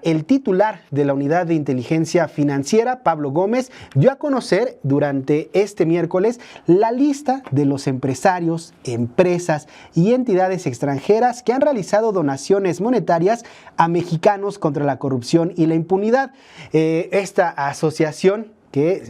el titular de la Unidad de Inteligencia Financiera, Pablo Gómez, dio a conocer durante este miércoles la lista de los empresarios, empresas y entidades extranjeras que han realizado donaciones monetarias a Mexicanos contra la Corrupción y la Impunidad. Esta asociación que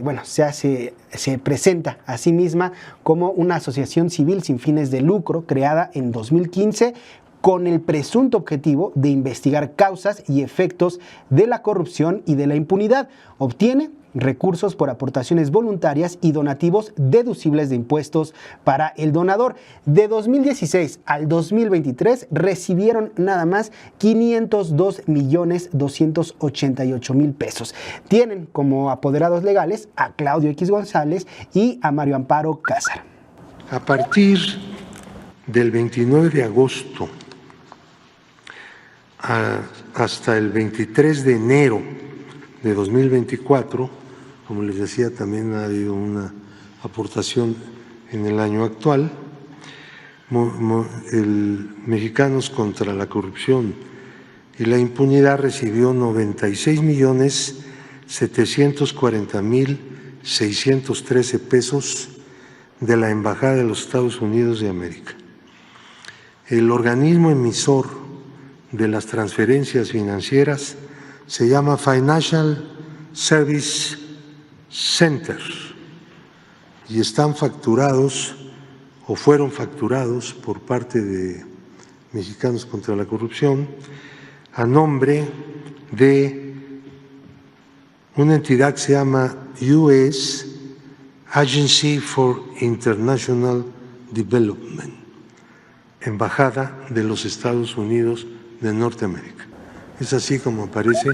se presenta a sí misma como una asociación civil sin fines de lucro creada en 2015 con el presunto objetivo de investigar causas y efectos de la corrupción y de la impunidad. Obtiene recursos por aportaciones voluntarias y donativos deducibles de impuestos para el donador. De 2016 al 2023 recibieron nada más 502.288.000 pesos. Tienen como apoderados legales a Claudio X González y a Mario Amparo Cázar. A partir del 29 de agosto hasta el 23 de enero de 2024, como les decía, también ha habido una aportación en el año actual. El Mexicanos contra la Corrupción y la Impunidad recibió 96.740.613 pesos de la Embajada de los Estados Unidos de América. El organismo emisor de las transferencias financieras se llama Financial Service Center y están facturados o fueron facturados por parte de Mexicanos contra la Corrupción a nombre de una entidad que se llama US Agency for International Development, Embajada de los Estados Unidos de Norteamérica. Es así como aparece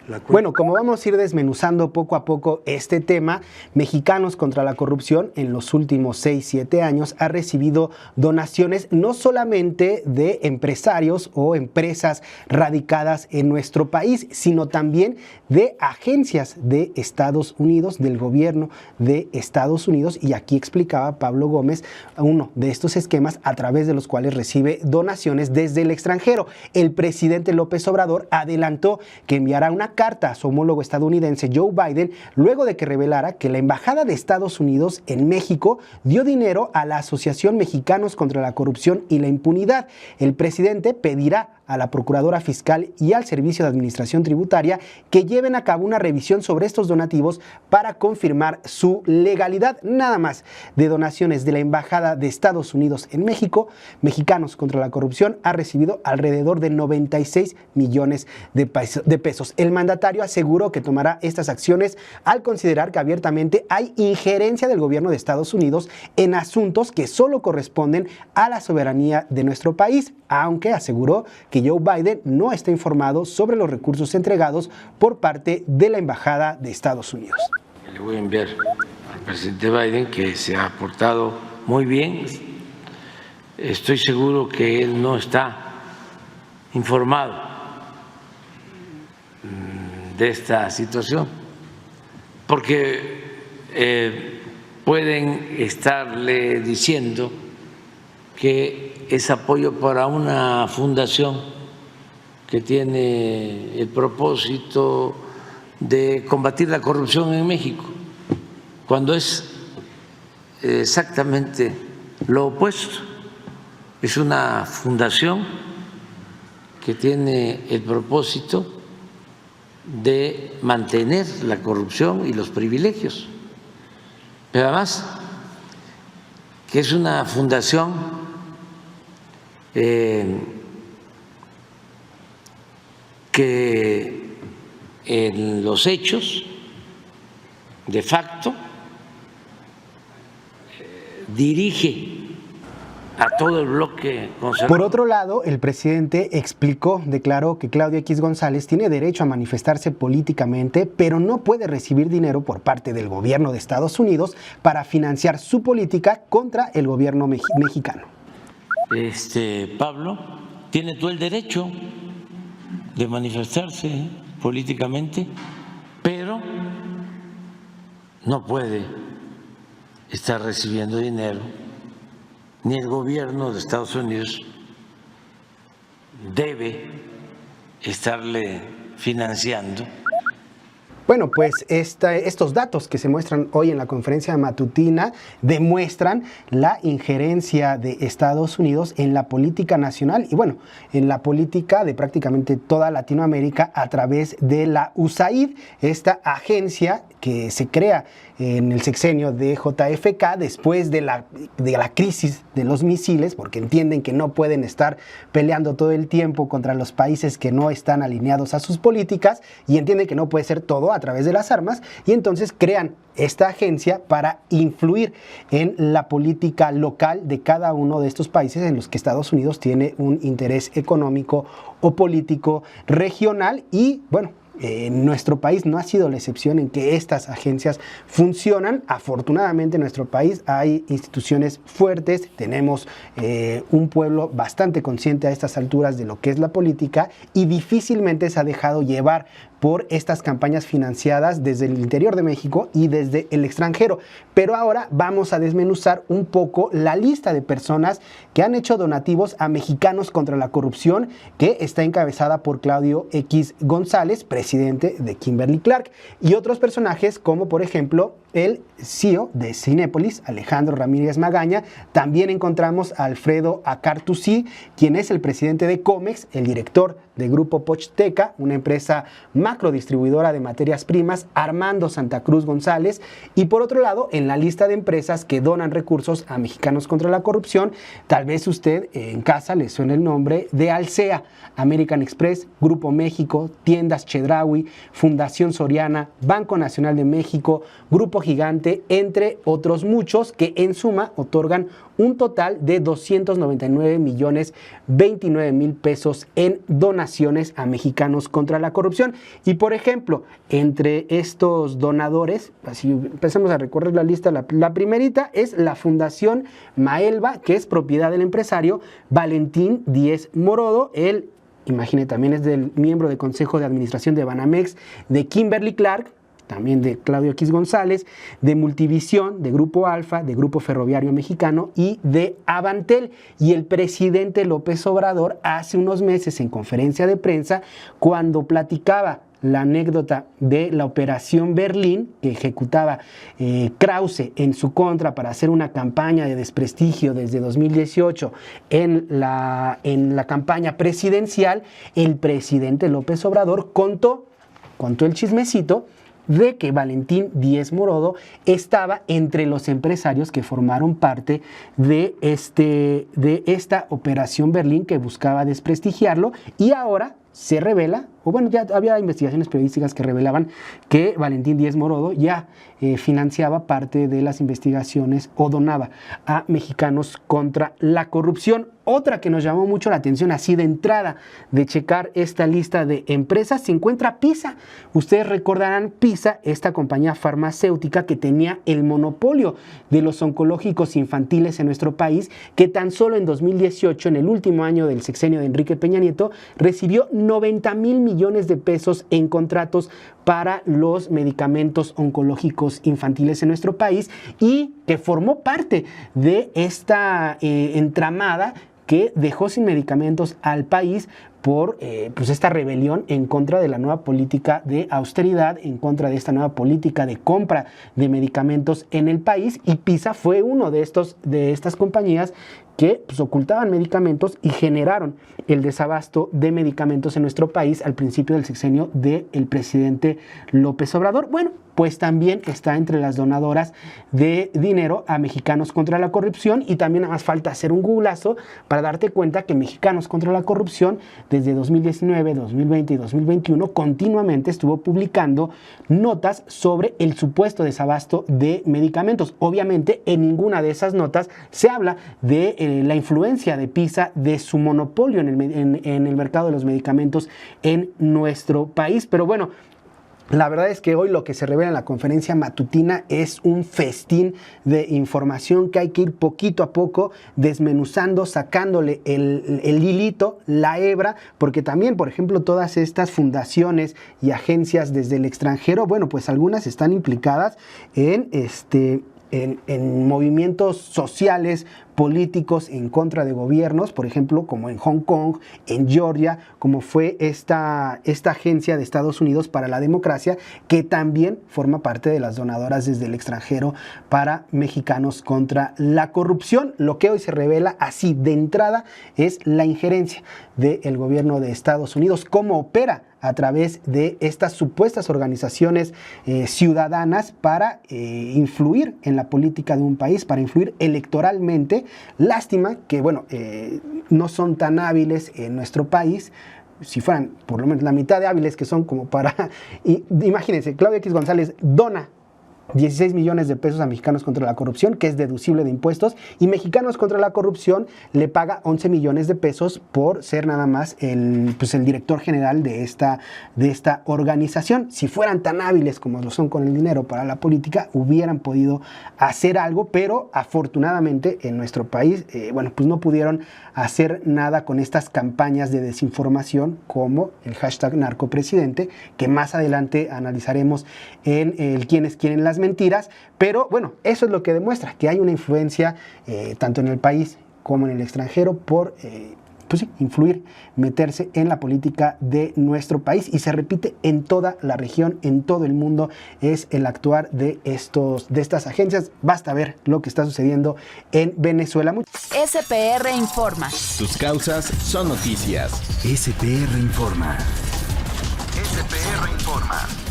la cuenta. Bueno, como vamos a ir desmenuzando poco a poco este tema, Mexicanos contra la Corrupción en los últimos 6-7 años ha recibido donaciones no solamente de empresarios o empresas radicadas en nuestro país, sino también de agencias de Estados Unidos, del gobierno de Estados Unidos, y aquí explicaba Pablo Gómez uno de estos esquemas a través de los cuales recibe donaciones desde el extranjero. El presidente López Obrador adelantó que enviará una carta a su homólogo estadounidense Joe Biden luego de que revelara que la Embajada de Estados Unidos en México dio dinero a la Asociación Mexicanos contra la Corrupción y la Impunidad. El presidente pedirá a la Procuradora Fiscal y al Servicio de Administración Tributaria que lleven a cabo una revisión sobre estos donativos para confirmar su legalidad. Nada más de donaciones de la Embajada de Estados Unidos en México, Mexicanos contra la Corrupción ha recibido alrededor de 96 millones de pesos. El mandatario aseguró que tomará estas acciones al considerar que abiertamente hay injerencia del gobierno de Estados Unidos en asuntos que solo corresponden a la soberanía de nuestro país, aunque aseguró que Joe Biden no está informado sobre los recursos entregados por parte de la Embajada de Estados Unidos. Le voy a enviar al presidente Biden, que se ha portado muy bien. Estoy seguro que él no está informado de esta situación, porque pueden estarle diciendo que es apoyo para una fundación que tiene el propósito de combatir la corrupción en México, cuando es exactamente lo opuesto. Es una fundación que tiene el propósito de mantener la corrupción y los privilegios, pero además que es una fundación que en los hechos de facto dirige a todo el bloque conservador. Por otro lado, el presidente declaró que Claudio X González tiene derecho a manifestarse políticamente, pero no puede recibir dinero por parte del gobierno de Estados Unidos para financiar su política contra el gobierno mexicano. Pablo tiene todo el derecho de manifestarse políticamente, pero no puede estar recibiendo dinero, ni el gobierno de Estados Unidos debe estarle financiando. Bueno, pues estos datos que se muestran hoy en la conferencia matutina demuestran la injerencia de Estados Unidos en la política nacional y bueno, en la política de prácticamente toda Latinoamérica a través de la USAID, esta agencia que se crea en el sexenio de JFK después de la crisis de los misiles, porque entienden que no pueden estar peleando todo el tiempo contra los países que no están alineados a sus políticas y entienden que no puede ser todo a través de las armas y entonces crean esta agencia para influir en la política local de cada uno de estos países en los que Estados Unidos tiene un interés económico o político regional y bueno, en nuestro país no ha sido la excepción en que estas agencias funcionan. Afortunadamente en nuestro país hay instituciones fuertes, tenemos un pueblo bastante consciente a estas alturas de lo que es la política y difícilmente se ha dejado llevar por estas campañas financiadas desde el interior de México y desde el extranjero. Pero ahora vamos a desmenuzar un poco la lista de personas que han hecho donativos a Mexicanos contra la Corrupción, que está encabezada por Claudio X González, presidente de Kimberly-Clark, y otros personajes como por ejemplo el CEO de Cinépolis, Alejandro Ramírez Magaña. También encontramos a Alfredo Acartusí, quien es el presidente de Comex, el director de Grupo Pochteca, una empresa macrodistribuidora de materias primas, Armando Santa Cruz González. Y por otro lado, en la lista de empresas que donan recursos a Mexicanos contra la Corrupción, tal vez usted en casa le suene el nombre de Alsea, American Express, Grupo México, Tiendas Chedraui, Fundación Soriana, Banco Nacional de México, Grupo Gigante, entre otros muchos que en suma otorgan un total de 299,029,000 pesos en donaciones a Mexicanos contra la Corrupción. Y por ejemplo, entre estos donadores, así empezamos a recorrer la lista, la primerita es la Fundación Maelba, que es propiedad del empresario Valentín Díez Morodo. Él, imagine, también es del miembro del Consejo de Administración de Banamex, de Kimberly-Clark, también de Claudio X González, de Multivisión, de Grupo Alfa, de Grupo Ferroviario Mexicano y de Avantel. Y el presidente López Obrador hace unos meses en conferencia de prensa, cuando platicaba la anécdota de la Operación Berlín que ejecutaba Krause en su contra para hacer una campaña de desprestigio desde 2018 en la campaña presidencial, el presidente López Obrador contó el chismecito de que Valentín Díez Morodo estaba entre los empresarios que formaron parte de esta Operación Berlín que buscaba desprestigiarlo, y ahora se revela, o bueno, ya había investigaciones periodísticas que revelaban que Valentín Díez Morodo ya financiaba parte de las investigaciones o donaba a Mexicanos contra la Corrupción. Otra que nos llamó mucho la atención así de entrada de checar esta lista de empresas, se encuentra PISA. Ustedes recordarán PISA, esta compañía farmacéutica que tenía el monopolio de los oncológicos infantiles en nuestro país, que tan solo en 2018, en el último año del sexenio de Enrique Peña Nieto, recibió 90,000 millones de pesos en contratos para los medicamentos oncológicos infantiles en nuestro país, y que formó parte de esta entramada que dejó sin medicamentos al país por pues esta rebelión en contra de la nueva política de austeridad, en contra de esta nueva política de compra de medicamentos en el país. Y PISA fue uno de estas compañías que pues ocultaban medicamentos y generaron el desabasto de medicamentos en nuestro país al principio del sexenio del presidente López Obrador. Bueno, pues también está entre las donadoras de dinero a Mexicanos contra la Corrupción, y también nada más falta hacer un googlazo para darte cuenta que Mexicanos contra la Corrupción desde 2019, 2020 y 2021 continuamente estuvo publicando notas sobre el supuesto desabasto de medicamentos. Obviamente en ninguna de esas notas se habla de la influencia de PISA, de su monopolio en el mercado de los medicamentos en nuestro país. Pero bueno, la verdad es que hoy lo que se revela en la conferencia matutina es un festín de información que hay que ir poquito a poco desmenuzando, sacándole el hilito, la hebra, porque también, por ejemplo, todas estas fundaciones y agencias desde el extranjero, bueno, pues algunas están implicadas en movimientos sociales, políticos en contra de gobiernos, por ejemplo, como en Hong Kong, en Georgia, como fue esta agencia de Estados Unidos para la democracia, que también forma parte de las donadoras desde el extranjero para Mexicanos contra la corrupción. Lo que hoy se revela así de entrada es la injerencia del gobierno de Estados Unidos, cómo opera a través de estas supuestas organizaciones ciudadanas para influir en la política de un país, para influir electoralmente. Lástima que, bueno, no son tan hábiles en nuestro país. Si fueran por lo menos la mitad de hábiles que son como para... Imagínense, Claudia X González dona 16 millones de pesos a Mexicanos contra la Corrupción, que es deducible de impuestos, y Mexicanos contra la Corrupción le paga 11 millones de pesos por ser nada más el director general de esta organización. Si fueran tan hábiles como lo son con el dinero para la política, hubieran podido hacer algo, pero afortunadamente en nuestro país, no pudieron hacer nada con estas campañas de desinformación como el hashtag narcopresidente, que más adelante analizaremos en el Quiénes quieren las mentiras, pero bueno, eso es lo que demuestra que hay una influencia tanto en el país como en el extranjero por influir, meterse en la política de nuestro país, y se repite en toda la región, en todo el mundo, es el actuar de estas agencias. Basta ver lo que está sucediendo en Venezuela. SPR Informa. Tus causas son noticias. SPR Informa. SPR Informa.